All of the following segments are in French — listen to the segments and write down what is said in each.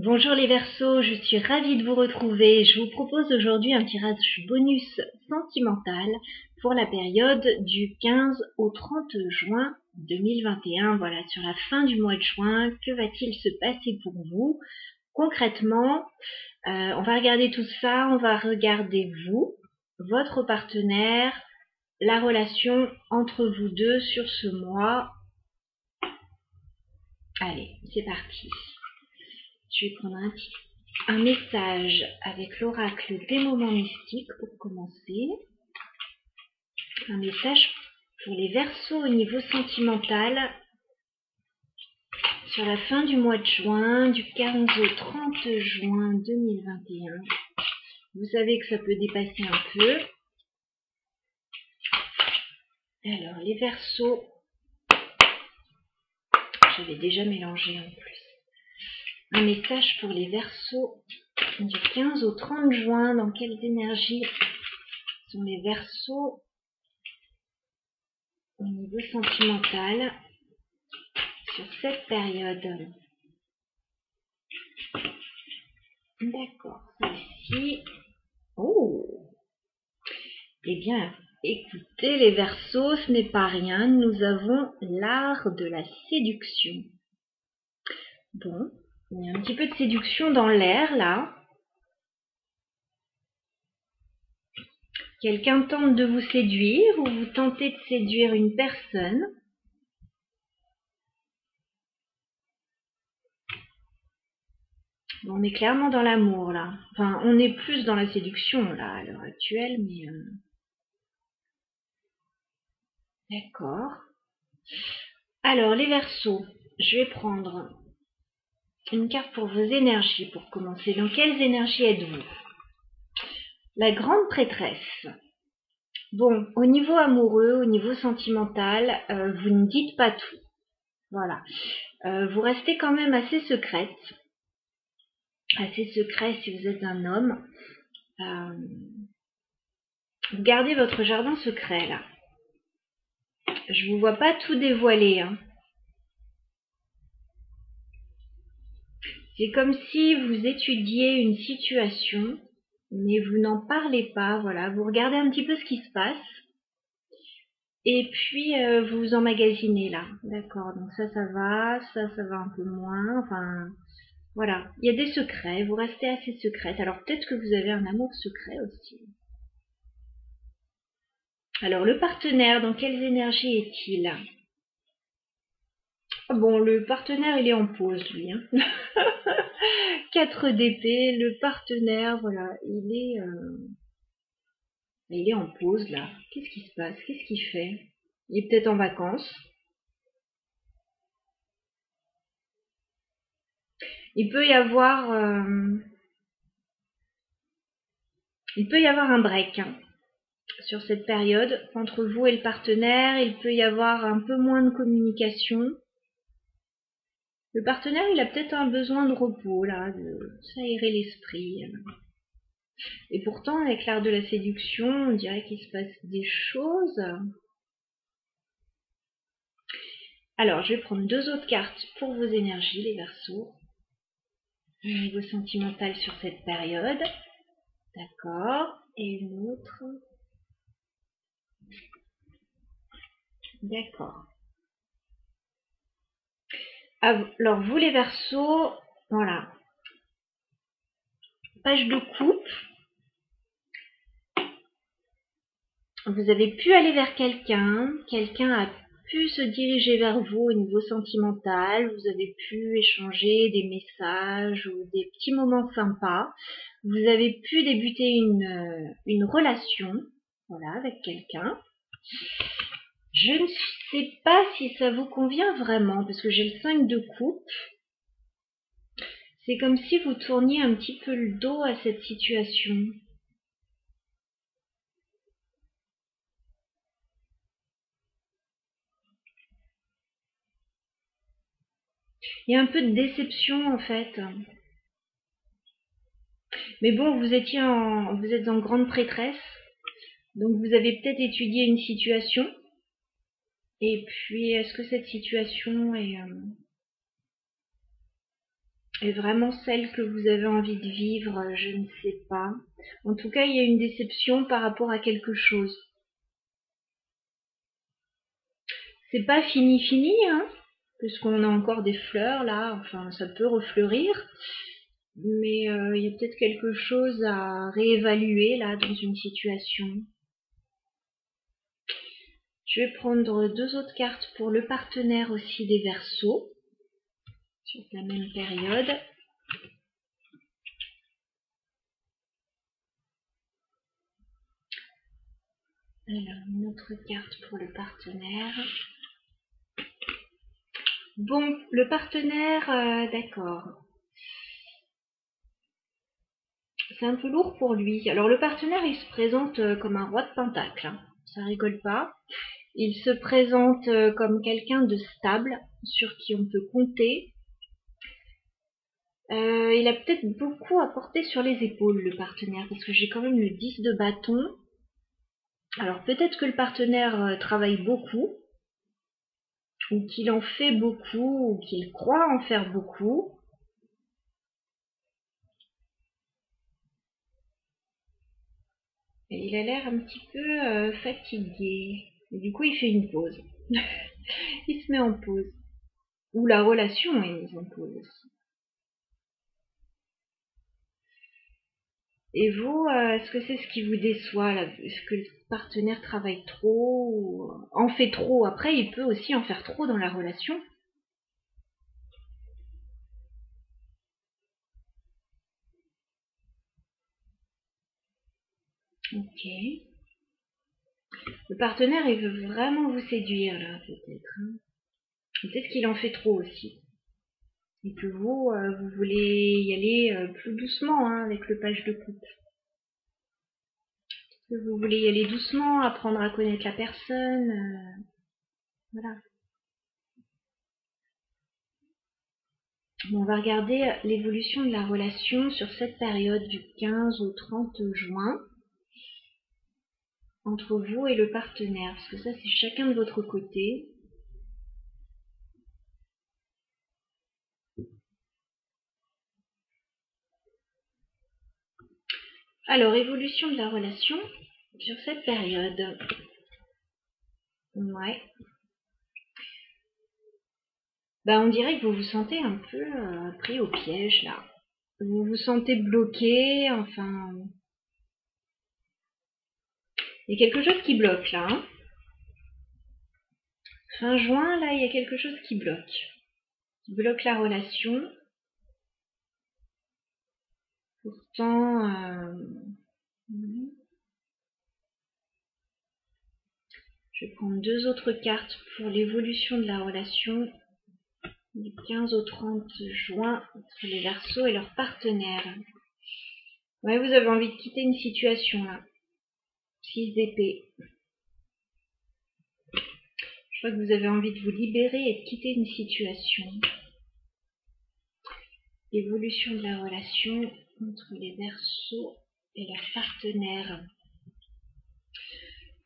Bonjour les Verseaux, je suis ravie de vous retrouver. Je vous propose aujourd'hui un tirage bonus sentimental pour la période du 15 au 30 juin 2021. Voilà, sur la fin du mois de juin, que va-t-il se passer pour vous? Concrètement, on va regarder tout ça, on va regarder vous, votre partenaire, la relation entre vous deux sur ce mois. Allez, c'est parti. Je vais prendre un message avec l'oracle des moments mystiques pour commencer. Un message pour les Verseaux au niveau sentimental sur la fin du mois de juin, du 15 au 30 juin 2021. Vous savez que ça peut dépasser un peu. Alors, les Verseaux, j'avais déjà mélangé en plus. Un message pour les Verseaux du 15 au 30 juin. Dans quelles énergies sont les Verseaux au niveau sentimental sur cette période? D'accord, celle-ci. Oh, eh bien, écoutez les Verseaux, ce n'est pas rien. Nous avons l'art de la séduction. Bon, il y a un petit peu de séduction dans l'air là. Quelqu'un tente de vous séduire ou vous tentez de séduire une personne. On est clairement dans l'amour là. Enfin, on est plus dans la séduction là à l'heure actuelle, mais d'accord. Alors les Verseaux, je vais prendre une carte pour vos énergies pour commencer. Dans quelles énergies êtes-vous? La grande prêtresse. Bon, au niveau amoureux, au niveau sentimental, vous ne dites pas tout. Voilà. Vous restez quand même assez secrète. Assez secret si vous êtes un homme. Vous gardez votre jardin secret là. Je vous vois pas tout dévoiler, hein. C'est comme si vous étudiez une situation, mais vous n'en parlez pas, voilà. Vous regardez un petit peu ce qui se passe, et puis vous vous emmagasinez là. D'accord, donc ça va, ça va un peu moins, enfin, voilà. Il y a des secrets, vous restez assez secrète. Alors peut-être que vous avez un amour secret aussi. Alors le partenaire, dans quelles énergies est-il? Bon, le partenaire, il est en pause, lui, hein. 4 d'épée, le partenaire, voilà, il est en pause, là. Qu'est-ce qui se passe? Qu'est-ce qu'il fait? Il est peut-être en vacances. Il peut y avoir un break, hein, sur cette période. Entre vous et le partenaire, il peut y avoir un peu moins de communication. Le partenaire, il a peut-être un besoin de repos, là, de s'aérer l'esprit. Et pourtant, avec l'art de la séduction, on dirait qu'il se passe des choses. Alors, je vais prendre 2 autres cartes pour vos énergies, les Verseaux. Au niveau sentimental sur cette période. D'accord. Et une autre. D'accord. Alors, vous les Verseaux, voilà. Page de coupe. Vous avez pu aller vers quelqu'un. Quelqu'un a pu se diriger vers vous au niveau sentimental. Vous avez pu échanger des messages ou des petits moments sympas. Vous avez pu débuter une relation, voilà, avec quelqu'un. Je ne sais pas si ça vous convient vraiment, parce que j'ai le 5 de coupe. C'est comme si vous tourniez un petit peu le dos à cette situation. Il y a un peu de déception en fait. Mais bon, vous êtes en grande prêtresse. Donc vous avez peut-être étudié une situation. Et puis, est-ce que cette situation est vraiment celle que vous avez envie de vivre, je ne sais pas. En tout cas, il y a une déception par rapport à quelque chose. C'est pas fini, hein, puisqu'on a encore des fleurs là, enfin ça peut refleurir, mais il y a peut-être quelque chose à réévaluer là dans une situation. Je vais prendre 2 autres cartes pour le partenaire aussi des Verseaux, sur la même période. Alors, une autre carte pour le partenaire. Bon, le partenaire, d'accord. C'est un peu lourd pour lui. Alors, le partenaire, il se présente comme un roi de pentacle, hein. Ça rigole pas. Il se présente comme quelqu'un de stable, sur qui on peut compter. Il a peut-être beaucoup à porter sur les épaules, le partenaire, parce que j'ai quand même le 10 de bâton. Alors peut-être que le partenaire travaille beaucoup, ou qu'il en fait beaucoup, ou qu'il croit en faire beaucoup. Et il a l'air un petit peu fatigué. Et du coup, il fait une pause. Il se met en pause. Ou la relation est mise en pause aussi. Et vous, est-ce que c'est ce qui vous déçoit là? Est-ce que le partenaire travaille trop ou en fait trop? Après, il peut aussi en faire trop dans la relation. Ok. Le partenaire, il veut vraiment vous séduire là, peut-être, hein. Peut-être qu'il en fait trop aussi. Et que vous, vous voulez y aller plus doucement, hein, avec le page de coupe. Que vous voulez y aller doucement, apprendre à connaître la personne. Voilà. Bon, on va regarder l'évolution de la relation sur cette période du 15 au 30 juin entre vous et le partenaire. Parce que ça, c'est chacun de votre côté. Alors, évolution de la relation sur cette période. Ouais. Bah, on dirait que vous vous sentez un peu pris au piège, là. Vous vous sentez bloqué, enfin... Il y a quelque chose qui bloque, là, hein. Fin juin, là, il y a quelque chose qui bloque. Qui bloque la relation. Pourtant... je vais prendre 2 autres cartes pour l'évolution de la relation du 15 au 30 juin entre les Verseaux et leurs partenaires. Ouais, vous avez envie de quitter une situation, là. 6 d'épée. Je crois que vous avez envie de vous libérer et de quitter une situation. Évolution de la relation entre les Verseaux et leurs partenaires.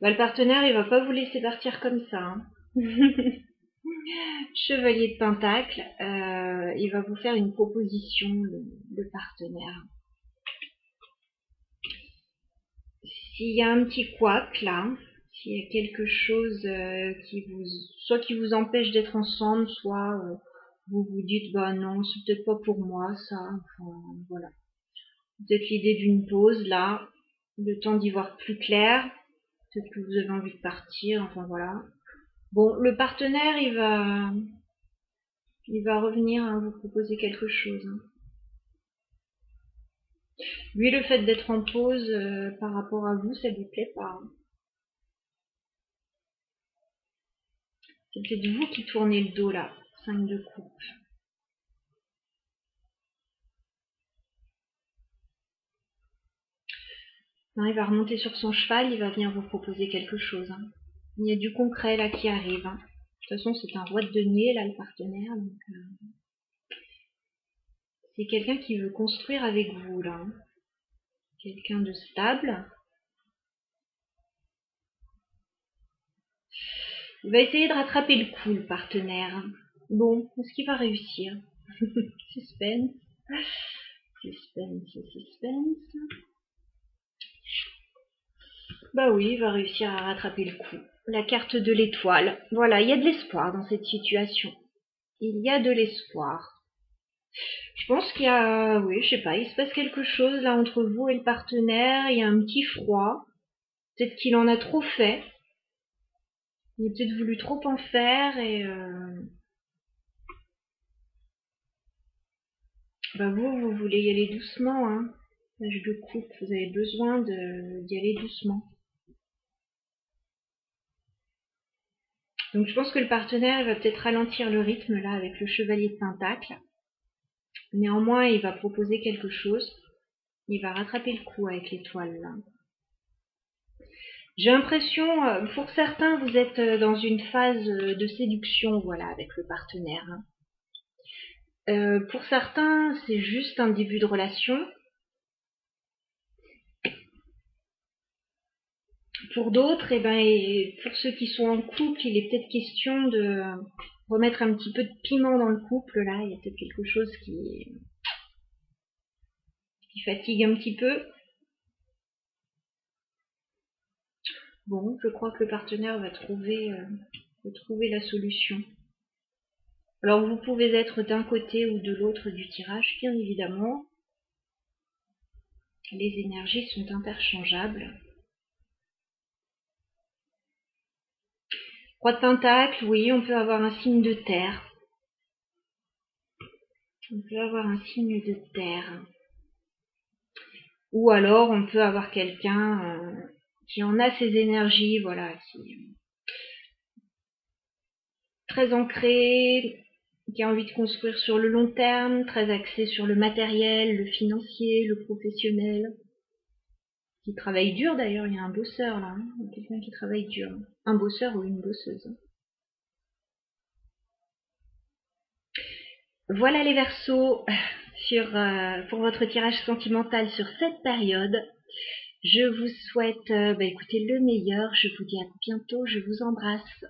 Bah, le partenaire, il va pas vous laisser partir comme ça, hein. Chevalier de Pentacle, il va vous faire une proposition, le partenaire. S'il y a un petit couac là, s'il y a quelque chose soit qui vous empêche d'être ensemble, soit vous vous dites bah non, c'est peut-être pas pour moi ça, enfin voilà. Peut-être l'idée d'une pause là, le temps d'y voir plus clair, peut-être que vous avez envie de partir, enfin voilà. Bon, le partenaire il va revenir à vous proposer quelque chose, hein. Lui, le fait d'être en pause par rapport à vous, ça lui plaît pas, hein. C'est peut-être vous qui tournez le dos là. 5 de coupe. Non, il va remonter sur son cheval, il va venir vous proposer quelque chose, hein. Il y a du concret là qui arrive, hein. De toute façon, c'est un roi de denier là, le partenaire. Donc, c'est quelqu'un qui veut construire avec vous là, hein. Quelqu'un de stable. Il va essayer de rattraper le coup, le partenaire. Bon, est-ce qu'il va réussir? Suspense. Suspense, suspense. Bah oui, il va réussir à rattraper le coup. La carte de l'étoile. Voilà, il y a de l'espoir dans cette situation. Il y a de l'espoir. Je pense qu'il y a, oui, je sais pas, il se passe quelque chose là entre vous et le partenaire. Il y a un petit froid. Peut-être qu'il en a trop fait. Il a peut-être voulu trop en faire et bah vous voulez y aller doucement, hein. L'âge de coupe, vous avez besoin d'y aller doucement. Donc je pense que le partenaire va peut-être ralentir le rythme là avec le chevalier de pentacle. Néanmoins, il va proposer quelque chose. Il va rattraper le coup avec l'étoile là. J'ai l'impression, pour certains, vous êtes dans une phase de séduction, voilà, avec le partenaire. Pour certains, c'est juste un début de relation. Pour d'autres, et pour ceux qui sont en couple, il est peut-être question de remettre un petit peu de piment dans le couple. Là, il y a peut-être quelque chose qui fatigue un petit peu. Bon, je crois que le partenaire va trouver la solution. Alors, vous pouvez être d'un côté ou de l'autre du tirage, bien évidemment. Les énergies sont interchangeables. Roi de pentacle, oui, on peut avoir un signe de terre. On peut avoir un signe de terre. Ou alors, on peut avoir quelqu'un qui en a ses énergies, voilà, qui est très ancré, qui a envie de construire sur le long terme, très axé sur le matériel, le financier, le professionnel, qui travaille dur d'ailleurs. Il y a un bosseur là, hein, quelqu'un qui travaille dur, un bosseur ou une bosseuse. Voilà les Verseaux pour votre tirage sentimental sur cette période. Je vous souhaite écoutez, le meilleur. Je vous dis à bientôt. Je vous embrasse.